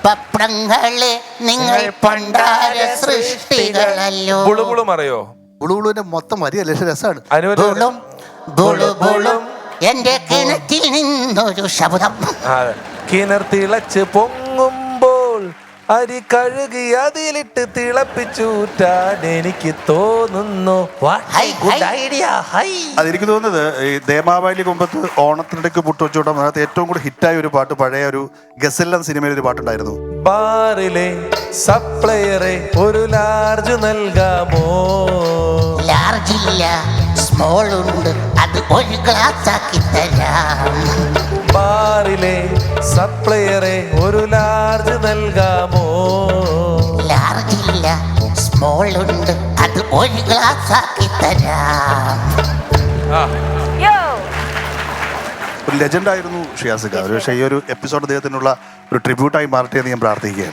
പപ്പടങ്ങളെ നിങ്ങൾ പണ്ടാര സൃഷ്ടികളല്ലോ. അറിയോ? ബുളുബുളുവിന്റെ മൊത്തം വരിയല്ലേ രസമാണ്. എന്റെ കിണറ്റിൽ നിന്നൊരു ശബ്ദം. കിണർ തിളച്ച് പൊങ്ങുമ്പോൾ അരി കഴുകി അതിലിട്ട് തിളപ്പിച്ചൂറ്റാൻ എനിക്ക് തോന്നുന്നു. അതെനിക്ക് തോന്നുന്നത് ഈ ദേമാവാലി കുമ്പത്ത് ഓണത്തിനിടയ്ക്ക് പുട്ടുവച്ചോട്ടം അതിനകത്ത് ഏറ്റവും കൂടുതൽ ഹിറ്റായ ഒരു പാട്ട് പഴയ ഒരു ഗസല്ലൻ സിനിമയിൽ ഒരു പാട്ടുണ്ടായിരുന്നു. ബാറിലെ സപ്ലയറെ ഒരു ലാർജ് നൽകാമോ? ലാർജില്ല, സ്മോൾ ഉണ്ട്, അത് ഒരു ഗ്ലാസ് ആക്കി തരാം. ബാറിലെ സപ്ലയറെ ഒരു ലാർജ് നൽകാമോ? ലാർജില്ല, സ്മോൾ ഉണ്ട്, അത് ഒരു ഗ്ലാസ് ആക്കി തരാം. ഒരു ലെജൻഡായിരുന്നു ഷിയാസ് ഖാൻ. പക്ഷേ ഈ ഒരു എപ്പിസോഡ് അദ്ദേഹത്തിനുള്ള ഒരു ട്രിബ്യൂട്ടായി മാറട്ടെ എന്ന് ഞാൻ പ്രാർത്ഥിക്കുകയാണ്.